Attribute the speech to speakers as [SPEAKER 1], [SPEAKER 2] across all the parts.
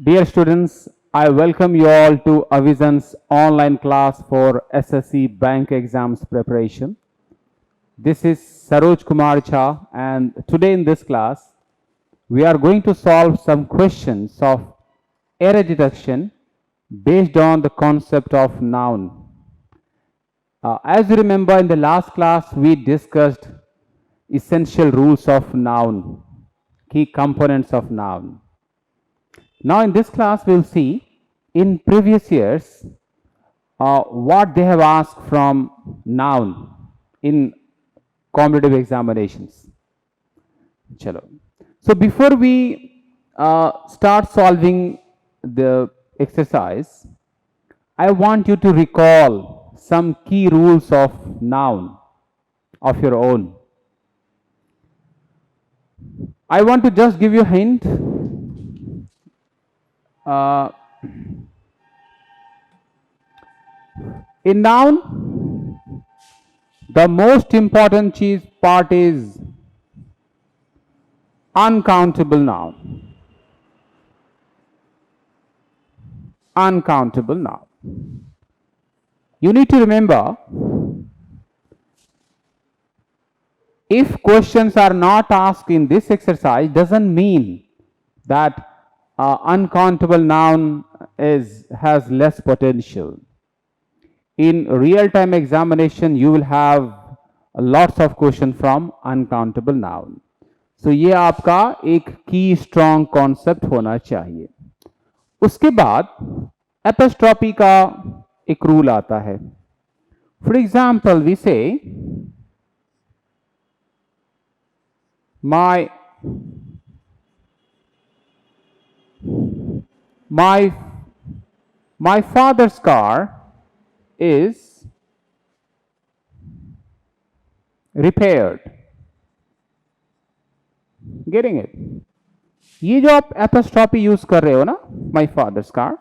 [SPEAKER 1] Dear students, I welcome you all to Avision's online class for SSC bank exams preparation. This is Saroj Kumar Jha, and today in this class, we are going to solve some questions of error detection based on the concept of noun. As you remember, in the last class, we discussed essential rules of noun, key components of noun. Now in this class we'll see in previous years what they have asked from noun in competitive examinations. Chalo. So before we start solving the exercise, I want you to recall some key rules of noun of your own. I want to just give you a hint. In noun, the most important part is uncountable noun. Uncountable noun. You need to remember, if questions are not asked in this exercise, doesn't mean that uncountable noun has less potential. In real-time examination, you will have lots of questions from uncountable noun. So ये आपका एक की strong concept होना चाहिए. उसके बाद एपिस्ट्रॉपी का एक रूल आता है. फॉर एग्जाम्पल वी से my father's car is repaired. Getting it? ये जो आप एपिस्ट्रॉपी यूज कर रहे हो ना, my father's car,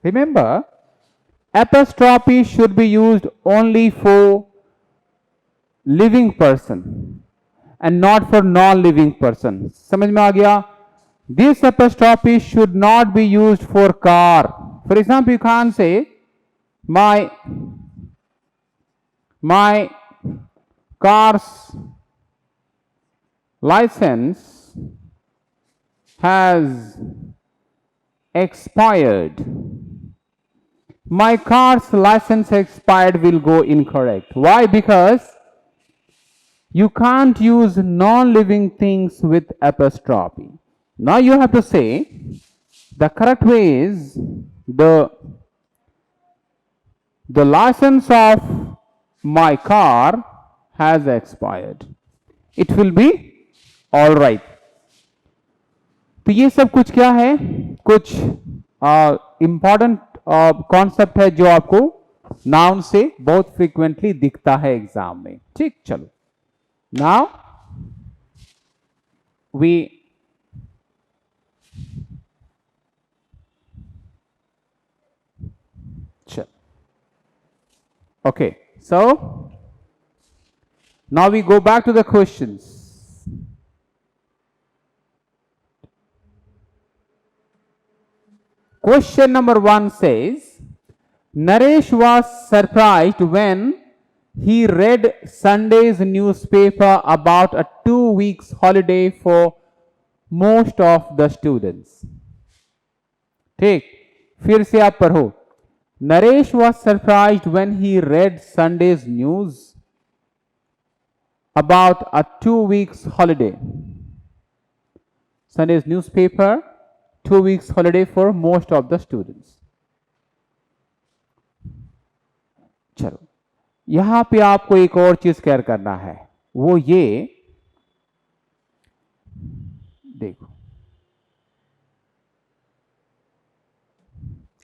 [SPEAKER 1] remember apostrophe should be used only for living person and not for non-living person. समझ में आ गया? This apostrophe should not be used for car. For example, you can't say my car's license has expired. My car's license expired will go incorrect. Why? Because you can't use non-living things with apostrophe. Now you have to say the correct way is the license of my car has expired. It will be all right. तो ये सब कुछ क्या है? कुछ important concept है जो आपको नाउन से बहुत फ्रीक्वेंटली दिखता है एग्जाम में. ठीक, चलो. Now we okay, so now we go back to the questions. Question number 1 says, Naresh was surprised when he read Sunday's newspaper about a 2 weeks holiday for most of the students. ठीक, फिर से आप पढ़ो. Naresh was surprised when he read Sunday's news about a 2 weeks holiday. Sunday's newspaper, 2 weeks holiday for most of the students. चलो, यहां पे आपको एक और चीज क्लियर करना है, वो ये देखो,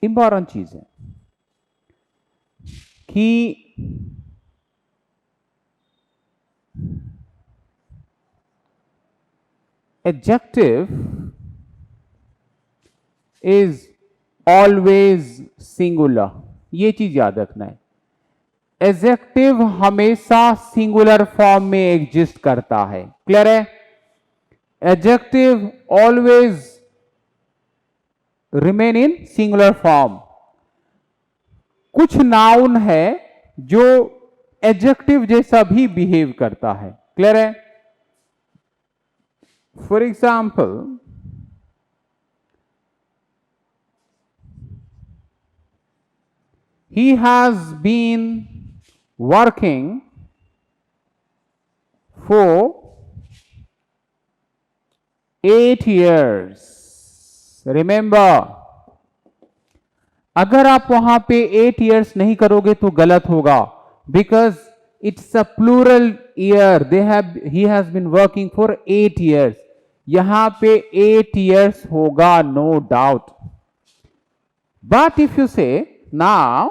[SPEAKER 1] इंपॉर्टेंट चीज है कि एडजेक्टिव इज ऑलवेज सिंगुलर. ये चीज याद रखना है. एडजेक्टिव हमेशा सिंगुलर फॉर्म में एग्जिस्ट करता है. क्लियर है? Adjective always remain in singular form. कुछ नाउन है जो एडजेक्टिव जैसा भी बिहेव करता है। क्लियर है? For example, he has been working for 8 years. Remember, अगर आप वहां पे 8 years नहीं करोगे तो गलत होगा, because it's a plural year. He has been working for 8 years। यहां पे 8 years होगा, no doubt. But if you say now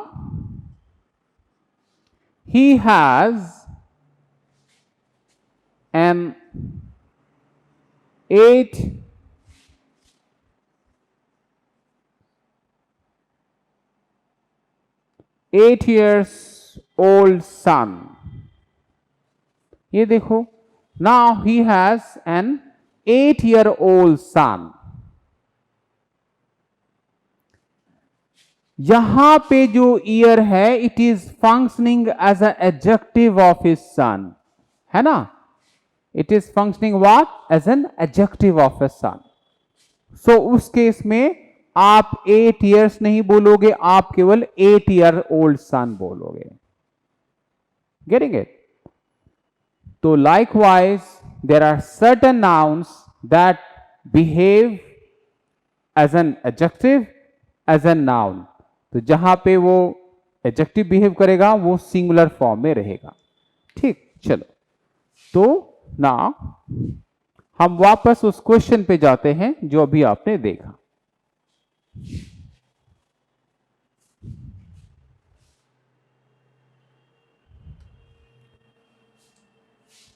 [SPEAKER 1] he has an 8 years old son। ये देखो, now he has an 8-year-old son। यहां पे जो year है, it is functioning as a adjective of his son, है ना? It is functioning what? As an adjective of a son. So उस case में आप 8 years नहीं बोलोगे, आप केवल 8-year-old son बोलोगे। Getting it? तो likewise there are certain nouns that behave as an adjective, as an noun. तो जहां पे वो एडजेक्टिव बिहेव करेगा वो सिंगुलर फॉर्म में रहेगा। ठीक, चलो, तो ना हम वापस उस क्वेश्चन पे जाते हैं जो अभी आपने देखा।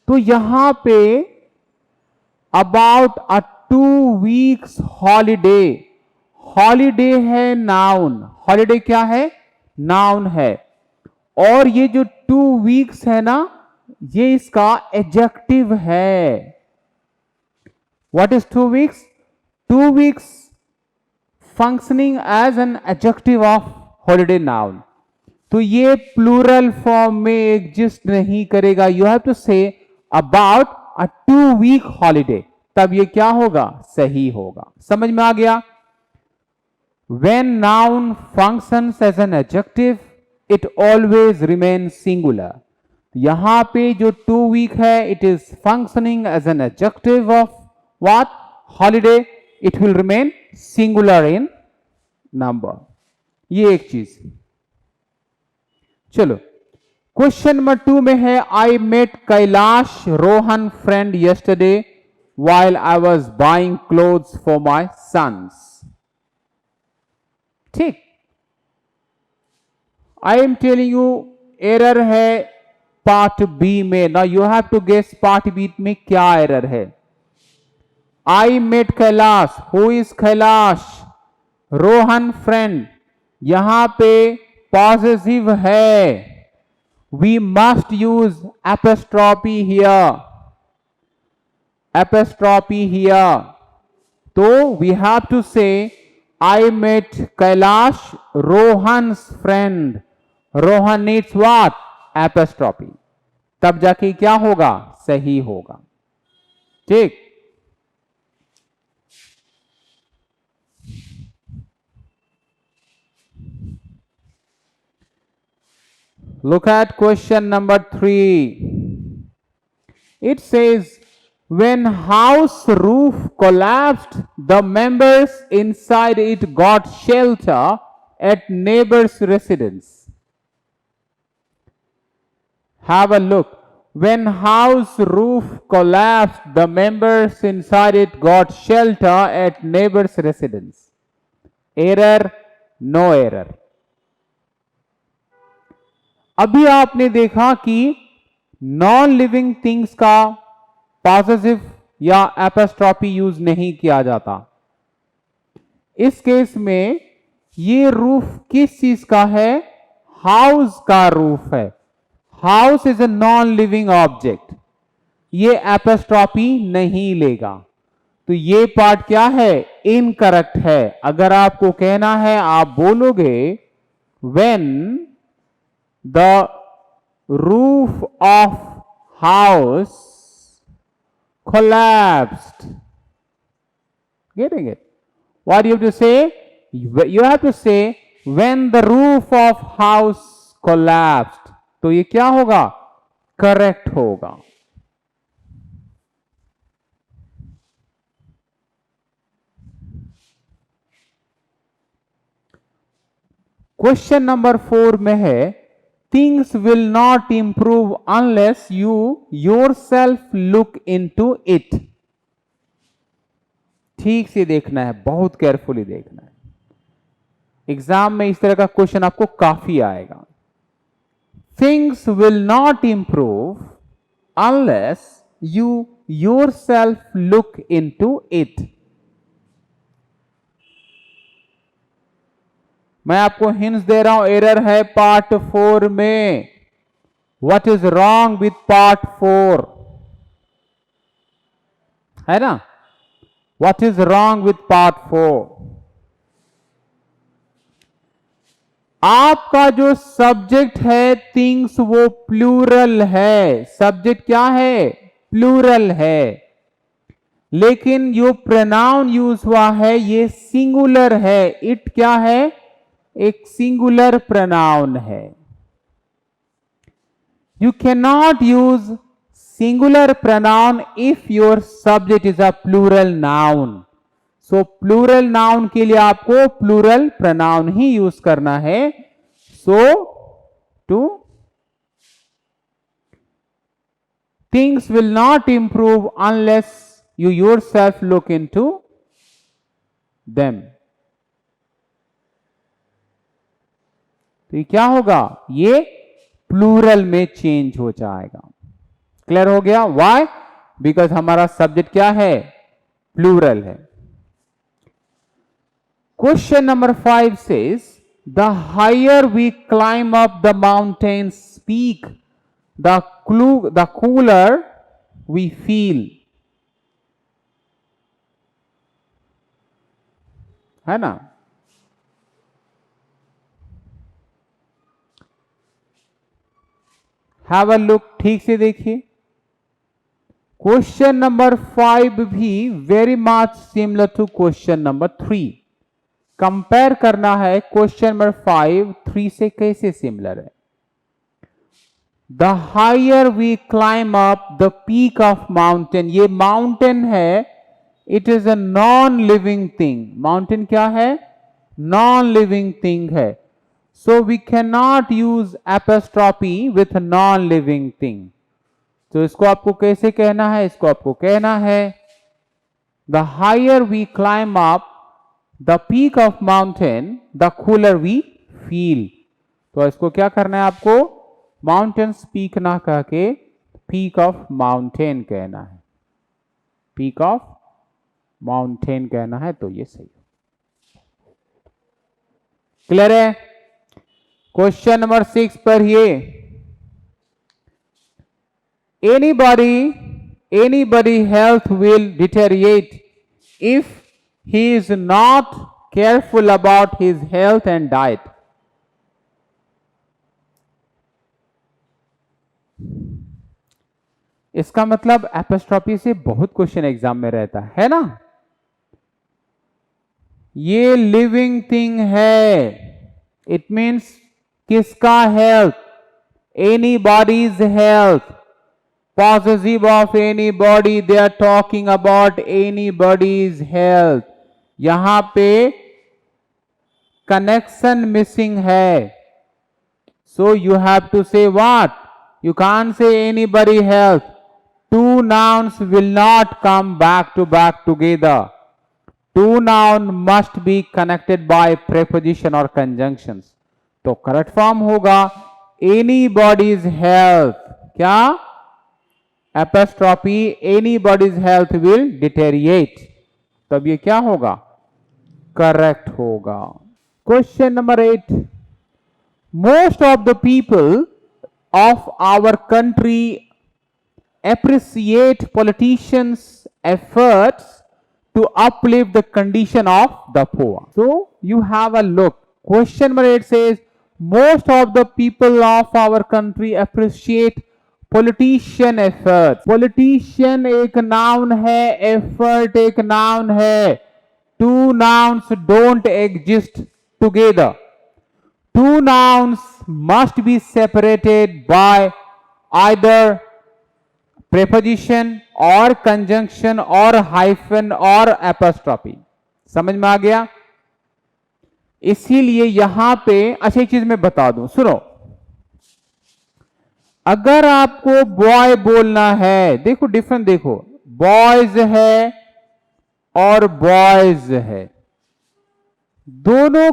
[SPEAKER 1] तो यहां पे about a 2 weeks holiday, holiday है नाउन। हॉलीडे क्या है? नाउन है। और ये जो 2 weeks है ना, ये इसका एडजेक्टिव है। What is 2 weeks? 2 weeks functioning as an adjective of holiday noun. तो ये प्लूरल फॉर्म में एग्जिस्ट नहीं करेगा। You have to say about a 2 week holiday, तब ये क्या होगा? सही होगा। समझ में आ गया? When noun functions as an adjective, it always remains singular। यहां पे जो 2 week है, it is functioning as an adjective of what? Holiday। It will remain singular in number। ये एक चीज। चलो, क्वेश्चन नंबर 2 में है, I met Kailash Rohan friend yesterday while I was buying clothes for my sons। ठीक, I am telling you error है part B में। ना you have to guess part B में क्या एरर है। I met Kailash, who is Kailash? Rohan friend, यहां पे possessive है। We must use apostrophe here, apostrophe here. तो we have to say I met Kailash, Rohan's friend। Rohan needs what? Apostrophe। तब जाके क्या होगा? सही होगा। ठीक, look at question number 3। It says, when house roof collapsed, the members inside it got shelter at neighbor's residence। Have a look। When house roof collapsed, the members inside it got shelter at neighbor's residence। Error? No error। अभी आपने देखा कि non living things का positive या apostrophe use नहीं किया जाता। इस केस में ये रूफ किस चीज का है? हाउस का रूफ है। House is a non living object, ये एपोस्ट्रोफी नहीं लेगा। तो ये पार्ट क्या है, इनकरेक्ट है। अगर आपको कहना है, आप बोलोगे when the roof of house collapsed. Getting it? What do you have to say? You have to say when the roof of house collapsed. तो ये क्या होगा, करेक्ट होगा। क्वेश्चन नंबर 4 में है, things will not improve unless you yourself look into it. ठीक से देखना है, बहुत केयरफुली देखना है। एग्जाम में इस तरह का क्वेश्चन आपको काफी आएगा। Things will not improve unless you yourself look into it. मैं आपको हिंट्स दे रहा हूं, एरर है पार्ट 4 में। What is wrong with part 4, है ना? What is wrong with part 4? आपका जो सब्जेक्ट है थिंग्स, वो प्लूरल है। सब्जेक्ट क्या है, प्लूरल है, लेकिन जो प्रोनाउन यूज हुआ है ये सिंगुलर है। इट क्या है, एक सिंगुलर प्रोनाउन है। You can not use singular pronoun if your subject is a plural noun. So plural noun के लिए आपको प्लूरल प्रोनाउन ही यूज करना है। So two things will not improve unless you yourself look into them. तो ये क्या होगा, ये प्लूरल में चेंज हो जाएगा। क्लियर हो गया? व्हाई? बिकॉज हमारा सब्जेक्ट क्या है, प्लूरल है। Question number 5 says the higher we climb up the mountains peak the cooler we feel. है ना? हैव अ लुक, ठीक से देखिए। क्वेश्चन नंबर 5 भी very much similar to question number 3। Compare करना है क्वेश्चन नंबर 5 3 से कैसे सिमिलर है। The higher we climb up the peak of mountain, ये माउंटेन है, it is a non living thing. Mountain क्या है, नॉन लिविंग थिंग है। So we cannot use apostrophe with non-living thing. तो इसको आपको कैसे कहना है, इसको आपको कहना है the higher we climb up the peak of mountain the cooler we feel. तो इसको क्या करना है आपको, mountains peak ना कह के peak of mountain कहना है, peak of mountain कहना है। तो ये सही, क्लियर है? क्वेश्चन नंबर 6 पर ये anybody health will deteriorate if he is not careful about his health and diet. इसका मतलब एपोस्ट्रोफी से बहुत क्वेश्चन एग्जाम में रहता है ना। ये लिविंग थिंग है, इट मीन्स किसका health, anybody's health, positive of anybody, they are talking about anybody's health. यहां पे कनेक्शन मिसिंग है। So you have to say what, you can't say anybody health. Two nouns will not come back together. Two noun must be connected by preposition और conjunctions. तो correct form होगा anybody's health, क्या, apostrophe, anybody's health will deteriorate. तब ये क्या होगा, correct होगा। Question number 8, most of the people of our country appreciate politicians' efforts to uplift the condition of the poor. So you have a look. Question number 8 says, most of the people of our country appreciate politician efforts. Politician एक noun है, effort एक noun है. Two nouns don't exist together. Two nouns must be separated by either preposition or conjunction or hyphen or apostrophe. समझ में आ गया? इसीलिए यहां पे अच्छा एक चीज मैं बता दूं, सुनो, अगर आपको बॉय बोलना है, देखो डिफरेंट, देखो बॉयज है और बॉयज है, दोनों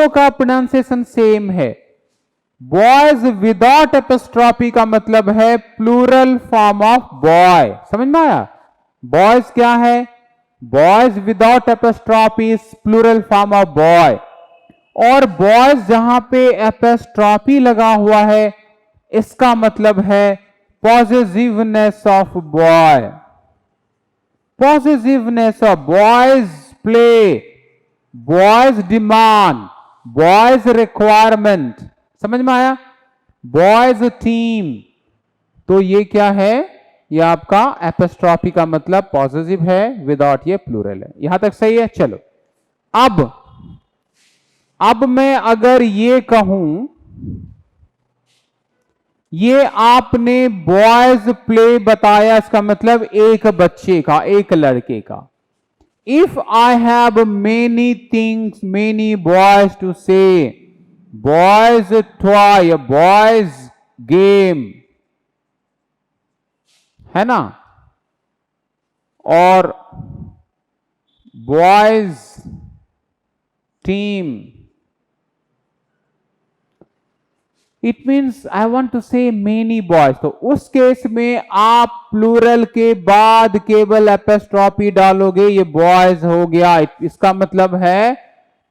[SPEAKER 1] का प्रोनाउंसिएशन सेम है. बॉयज विदाउट एपोस्ट्रॉफी का मतलब है प्लूरल फॉर्म ऑफ बॉय. समझ में आया? बॉयज क्या है? Boys without apostrophe is plural form of boy. और बॉयज जहां पे एपोस्ट्रॉफी लगा हुआ है इसका मतलब है positiveness of boy. Positiveness of boys play, boys demand, boys requirement. समझ में आया? Boys team. तो ये क्या है? ये आपका एपोस्ट्रॉफी का मतलब पॉजिटिव है, विदाउट ये प्लूरल है. यहां तक सही है? चलो, अब मैं अगर ये कहूं, ये आपने बॉयज प्ले बताया, इसका मतलब एक बच्चे का, एक लड़के का. If I have many things, many boys to say, boys toy, boys game, है ना, और boys team, it means I want to say many boys. तो उस केस में आप प्लूरल के बाद केवल एपोस्ट्रॉफी डालोगे, ये बॉयज हो गया. इसका मतलब है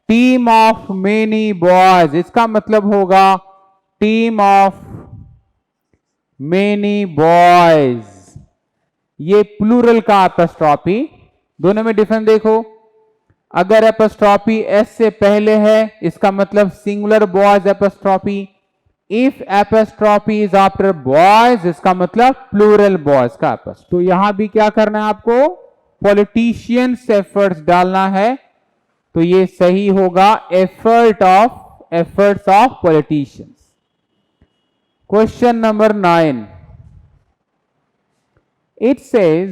[SPEAKER 1] टीम ऑफ मेनी बॉयज. इसका मतलब होगा टीम ऑफ मेनी बॉयज. ये प्लूरल का एपोस्ट्रॉफी. दोनों में डिफरेंस देखो. अगर एपोस्ट्रॉफी एस से पहले है इसका मतलब singular boys apostrophe. If apostrophe is after boys इसका मतलब प्लूरल बॉयज का एपोस्ट्रॉफी. तो यहां भी क्या करना है आपको? पॉलिटिशियंस एफर्ट्स डालना है. तो ये सही होगा efforts of politicians. Question number 9. It says,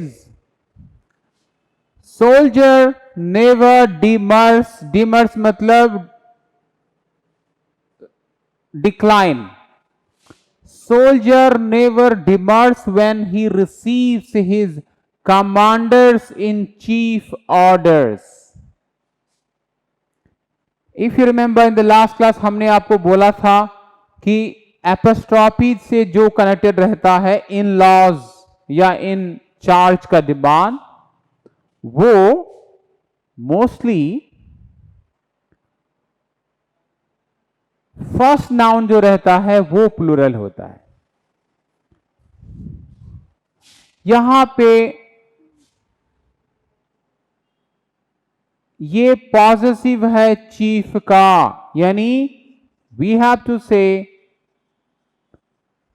[SPEAKER 1] soldier never demurs. Demurs मतलब decline. Soldier never demurs when he receives his commanders in chief orders. If you remember in the last class हमने आपको बोला था कि एपोस्ट्रॉफी से जो connected रहता है इन लॉज या इन चार्ज का डिमांड, वो मोस्टली फर्स्ट नाउन जो रहता है वो प्लूरल होता है. यहां पे ये पॉजिटिव है चीफ का, यानी वी हैव टू से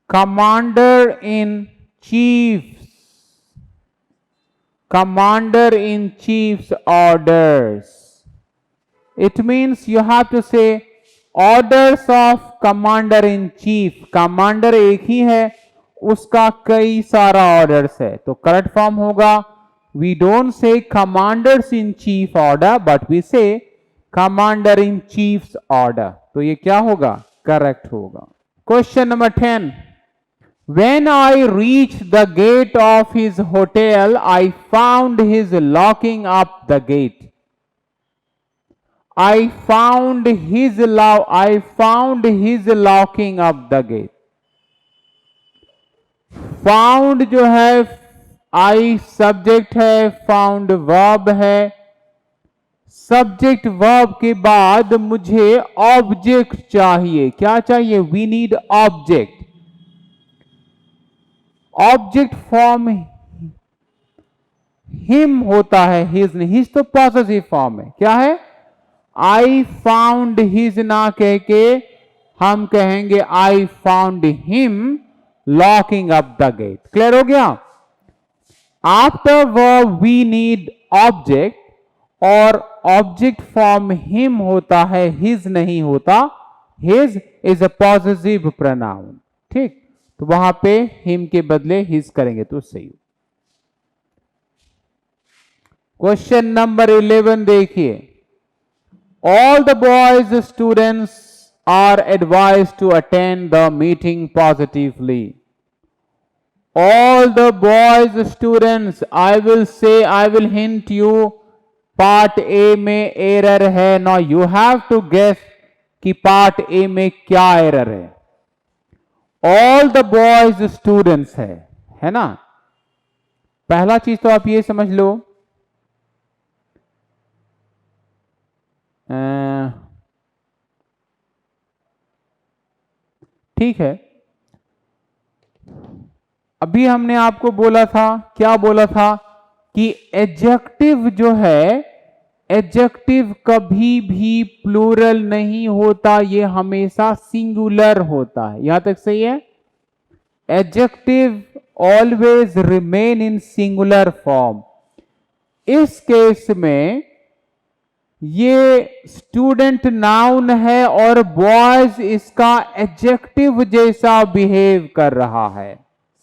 [SPEAKER 1] commander in chief's orders. It means you have to say orders of commander in chief. Commander एक ही है, उसका कई सारा ऑर्डर्स है. तो करेक्ट फॉर्म होगा we don't say commanders in chief order but we say commander in chief's order. तो ये क्या होगा? करेक्ट होगा. Question number 10. When I reached the gate of his hotel, I found his locking up the gate. I found his locking up the gate. Found जो है I subject है, found verb है. Subject verb के बाद मुझे object चाहिए. क्या चाहिए? We need object. Object form him होता है, हिज नहीं, हिज तो पॉसेसिव फॉर्म है। क्या है? आई फाउंड हिज ना कह के हम कहेंगे I found him locking up the gate. Clear हो गया? After verb we need object, और ऑब्जेक्ट फॉर्म हिम होता है, हिज नहीं होता। His is a possessive pronoun. ठीक, तो वहां पे हिम के बदले हिज करेंगे तो सही। क्वेश्चन नंबर 11 देखिए। All the boys students are advise to attend the meeting positively. All the boys students, I will say, I will hint you, part A में एरर है। Now you have to guess कि part A में क्या error है। All the boys students है ना। पहला चीज तो आप ये समझ लो, ठीक है, अभी हमने आपको बोला था, क्या बोला था कि एडजेक्टिव जो है, एडजेक्टिव कभी भी प्लूरल नहीं होता, ये हमेशा सिंगुलर होता है। यहां तक सही है? Adjective always remain in singular form. इस केस में ये स्टूडेंट नाउन है और बॉयज इसका एडजेक्टिव जैसा बिहेव कर रहा है।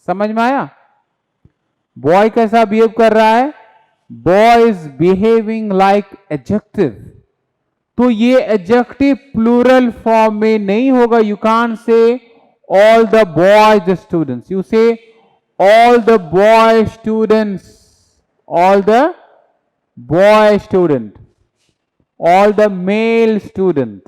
[SPEAKER 1] समझ में आया? बॉय कैसा बिहेव कर रहा है? Boy is behaving like adjective. तो ये एडजेक्टिव प्लूरल फॉर्म में नहीं होगा। You can't say all the boys students, you say all the boy students, all the boy student, all the male student.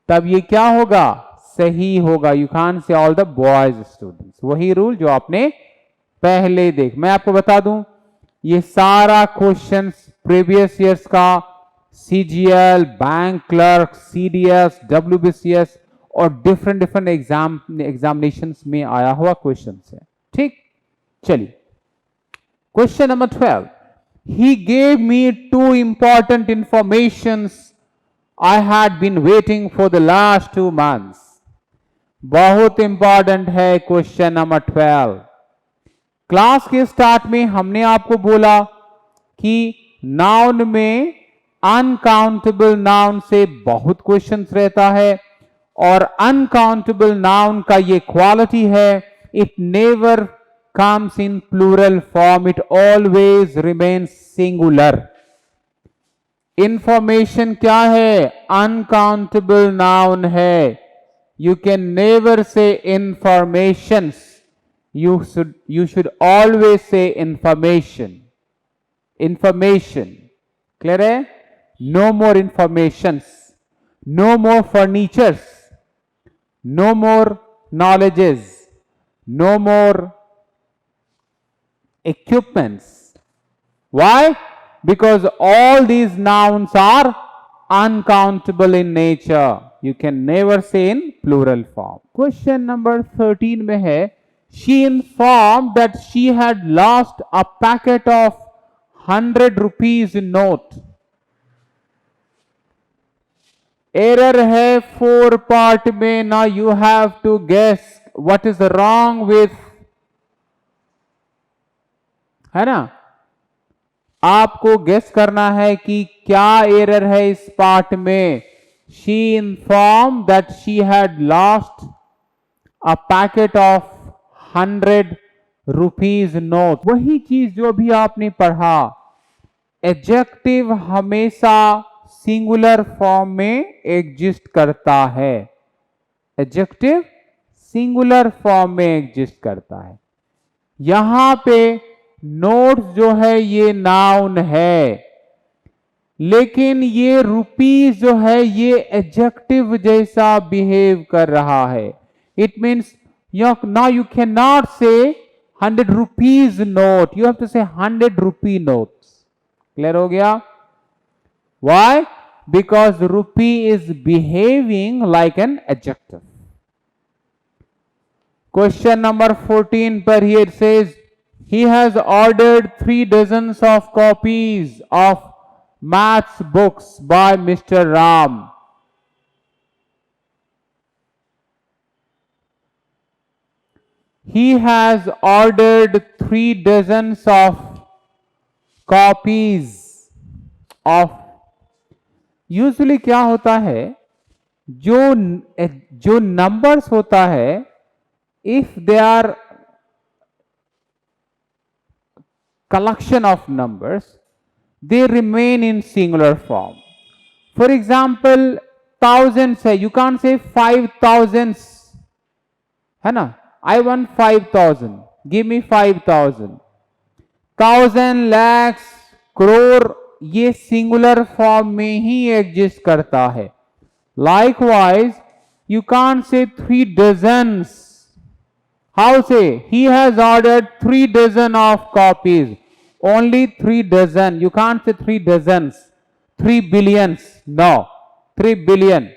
[SPEAKER 1] तब ये क्या होगा? सही होगा। You can't say all the boys students. वही रूल जो आपने पहले देख, मैं आपको बता दूं, ये सारा क्वेश्चंस प्रीवियस ईयर्स का CGL, bank clerk, CDS, WBCS और डिफरेंट एग्जामिनेशंस में आया हुआ क्वेश्चंस है। ठीक, चलिए question number 12। He gave me two important informations I had been waiting for the last 2 months. बहुत इंपॉर्टेंट है क्वेश्चन नंबर 12। क्लास के स्टार्ट में हमने आपको बोला कि नाउन में अनकाउंटेबल नाउन से बहुत क्वेश्चंस रहता है, और अनकाउंटेबल नाउन का ये क्वालिटी है, it never comes in plural form, it always remains singular. Information क्या है? Uncountable noun है। You can never say informations. You should always say information. Information. Clear है? No more informations. No more furnitures. No more knowledges. No more equipments. Why? Because all these nouns are uncountable in nature. You can never say in plural form. Question number 13 में है, she informed that she had lost a packet of 100 rupees note. Error है 4 part में. Now you have to guess what is wrong with, है ना, आपको guess करना है कि क्या एरर है इस पार्ट में। She inform that she had lost a packet of 100 rupees note. वही चीज जो भी आपने पढ़ा, एडजेक्टिव हमेशा सिंगुलर फॉर्म में एग्जिस्ट करता है। एडजेक्टिव सिंगुलर फॉर्म में एग्जिस्ट करता है। यहां पे नोट्स जो है ये नाउन है, लेकिन ये रुपीज जो है ये एडजेक्टिव जैसा बिहेव कर रहा है। It means now you can not say 100 rupees note, you have to say 100 rupee notes. Clear हो गया? Why? Because rupee is behaving like an adjective. Question number 14 पर here says He has ordered 3 dozens of copies of maths books by Mr. Ram. He has ordered 3 dozens of copies of. Usually क्या होता है, जो numbers होता है, if they are collection of numbers, they remain in singular form. For example, thousands है, you can't say 5,000, है ना, I want 5,000, give me 5,000. 1,000, lakhs, crore, ये सिंगुलर फॉर्म में ही एग्जिस्ट करता है. Likewise, you can't say 3 dozens. How say? He has ordered 3 dozen of copies. Only 3 dozen. You can't say 3 dozens. 3 billions. No. 3 billion.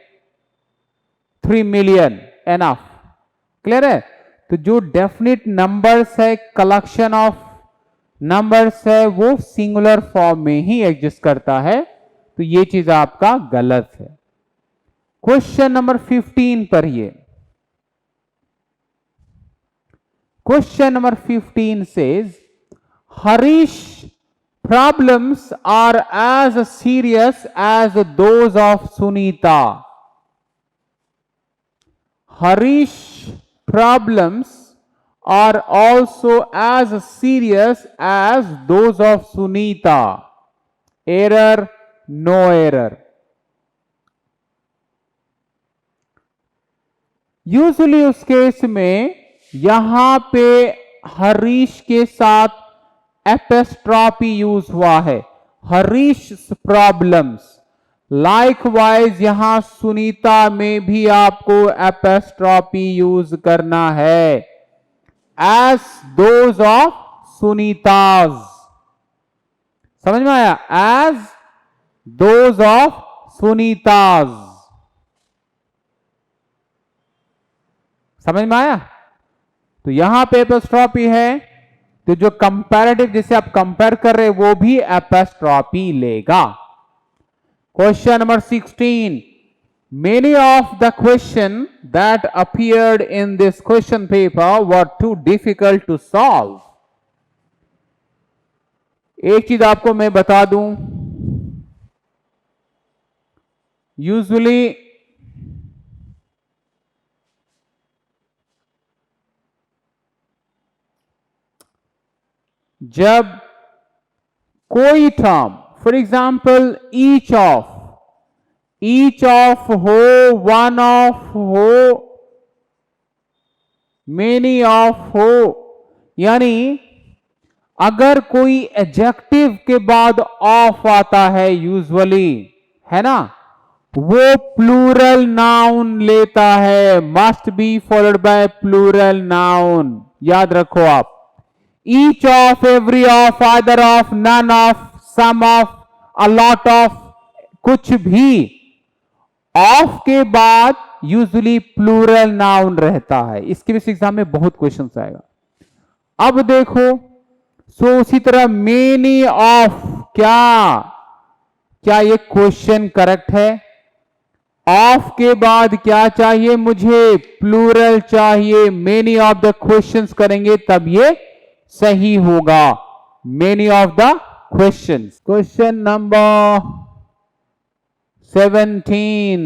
[SPEAKER 1] 3 million. Enough. Clear है? तो जो definite numbers है, collection of numbers है, वो singular form में ही exist करता है. तो ये चीज आपका गलत है. क्वेश्चन नंबर 15 पर ये Question number 15 says, Harish problems are as serious as those of Sunita. Harish problems are also as serious as those of Sunita. Error, no error. Usually उस केस में यहां पे हरीश के साथ एपेस्ट्रॉपी यूज हुआ है, हरीश प्रॉब्लम्स. लाइकवाइज यहां सुनीता में भी आपको एपेस्ट्रॉपी यूज करना है, एज दोज ऑफ सुनीताज. समझ में आया? As those of Sunita's. समझ में आया? तो यहां पे एपोस्ट्रॉपी है, तो जो कंपैरेटिव जिसे आप कंपेयर कर रहे वो भी एपोस्ट्रॉपी लेगा. Question number 16. Many of the question that appeared in this question paper were too difficult to solve. एक चीज आपको मैं बता दूं, यूजुअली जब कोई term, for example each of हो, वन ऑफ हो, मेनी ऑफ हो, यानी अगर कोई एडजेक्टिव के बाद ऑफ आता है यूजुअली, है ना, वो प्लूरल नाउन लेता है. Must be followed by plural noun. याद रखो आप. Each of, every of, either of, none of, some of, a lot of, कुछ भी ऑफ के बाद यूजुअली प्लूरल नाउन रहता है. इसके भी एग्जाम में बहुत क्वेश्चन आएगा. अब देखो, सो उसी तरह मेनी ऑफ, क्या ये क्वेश्चन करेक्ट है? ऑफ के बाद क्या चाहिए मुझे? प्लूरल चाहिए. मेनी ऑफ द क्वेश्चंस करेंगे तब ये सही होगा. Many of the questions. Question number 17.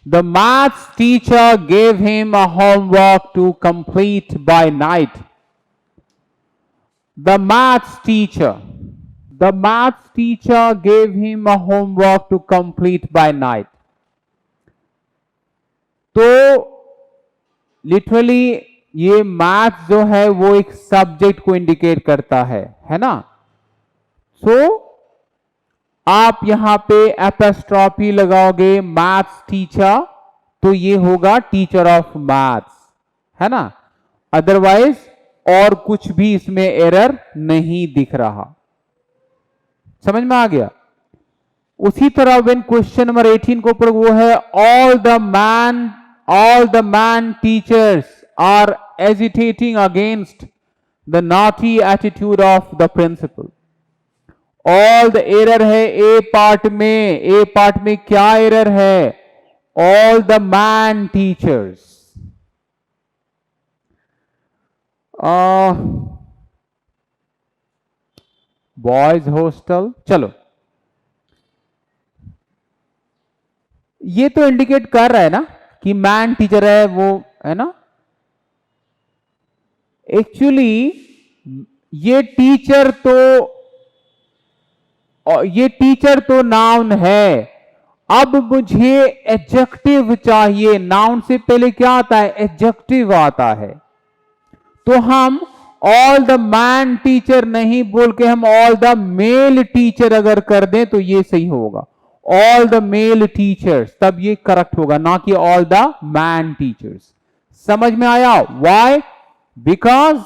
[SPEAKER 1] The maths teacher gave him a homework to complete by night. The maths teacher gave him a homework to complete by night. तो literally ये math जो है वो एक सब्जेक्ट को indicate करता है ना. सो आप यहां पे एपोस्ट्रॉफी लगाओगे मैथ्स टीचर, तो ये होगा टीचर ऑफ मैथ्स, है ना. अदरवाइज और कुछ भी इसमें एरर नहीं दिख रहा. समझ में आ गया? उसी तरह व्हेन क्वेश्चन नंबर 18 के ऊपर वो है, all the man teachers are agitating against the naughty attitude of the principal. All the error है ए पार्ट में। ए पार्ट में क्या एरर है? All the man teachers. Boys hostel, चलो ये तो इंडिकेट कर रहा है ना कि मैन टीचर है वो, है ना। एक्चुअली ये टीचर तो नाउन है। अब मुझे एडजेक्टिव चाहिए। नाउन से पहले क्या आता है? एडजेक्टिव आता है। तो हम ऑल द मैन टीचर नहीं बोल के हम ऑल द मेल टीचर अगर कर दें तो ये सही होगा। ऑल द मेल टीचर्स, तब ये करेक्ट होगा, ना कि ऑल द मैन टीचर्स। समझ में आया? Why? Because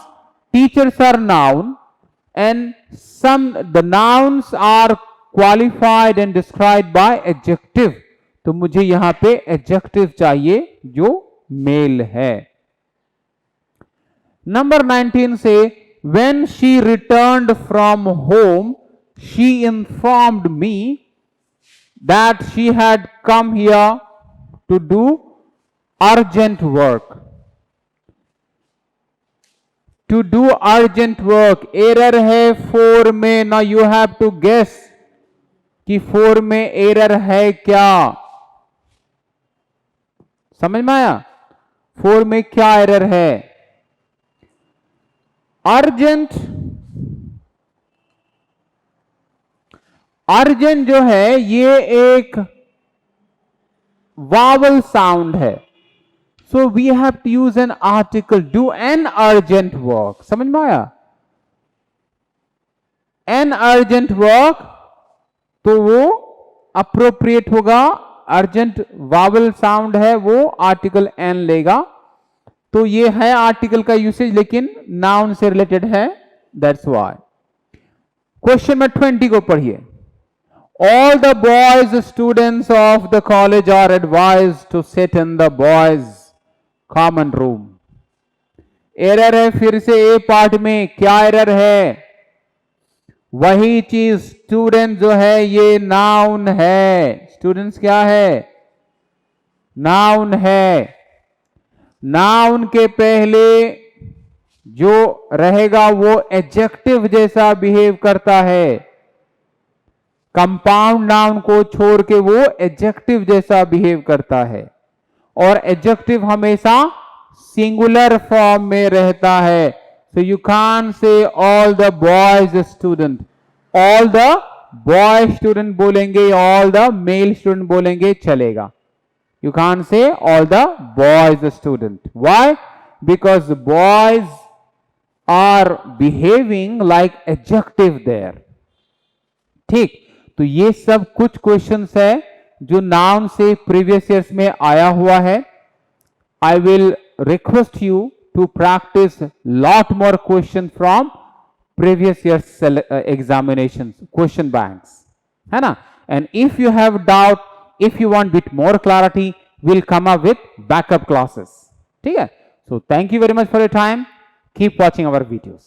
[SPEAKER 1] teachers are noun and the nouns are qualified and described by adjective. तो मुझे यहां पे एडजेक्टिव चाहिए जो मेल है। नंबर 19 से when she returned from home she informed me that she had come here to do urgent work. To do urgent work error है 4 में। now you have to guess कि 4 में एरर है क्या। समझ में आया? 4 में क्या एरर है? अर्जेंट जो है ये एक वावल साउंड है। So we have to use an article, do an urgent work. समझ में आया? एन अर्जेंट वर्क तो वो अप्रोप्रिएट होगा। अर्जेंट वावल साउंड है, वो आर्टिकल एन लेगा। तो ये है आर्टिकल का यूसेज, लेकिन नाउन से रिलेटेड है, दैट्स व्हाई। क्वेश्चन नंबर 20 को पढ़िए। All the boys students of the college are advised to sit in the boys common room. Error है फिर से ए पार्ट में। क्या एरर है? वही चीज, स्टूडेंट जो है ये नाउन है। स्टूडेंट्स क्या है? नाउन है। नाउन के पहले जो रहेगा वो एडजेक्टिव जैसा बिहेव करता है। कंपाउंड नाउन को छोड़ के वो एडजेक्टिव जैसा बिहेव करता है, और एडजेक्टिव हमेशा सिंगुलर फॉर्म में रहता है। सो यू कान से all the boys student. All the boy student बोलेंगे, ऑल द मेल स्टूडेंट बोलेंगे, चलेगा। You can't say all the boys student. Why? Because the boys are behaving like adjective there. ठीक, तो ये सब कुछ क्वेश्चंस है जो नाउन से प्रीवियस ईयर्स में आया हुआ है। I will request you to practice lot more question from previous year's examinations, question banks, है ना? And if you have doubt, if you want bit more clarity, we'll come up with backup classes. ठीक है? So thank you very much for your time. Keep watching our videos.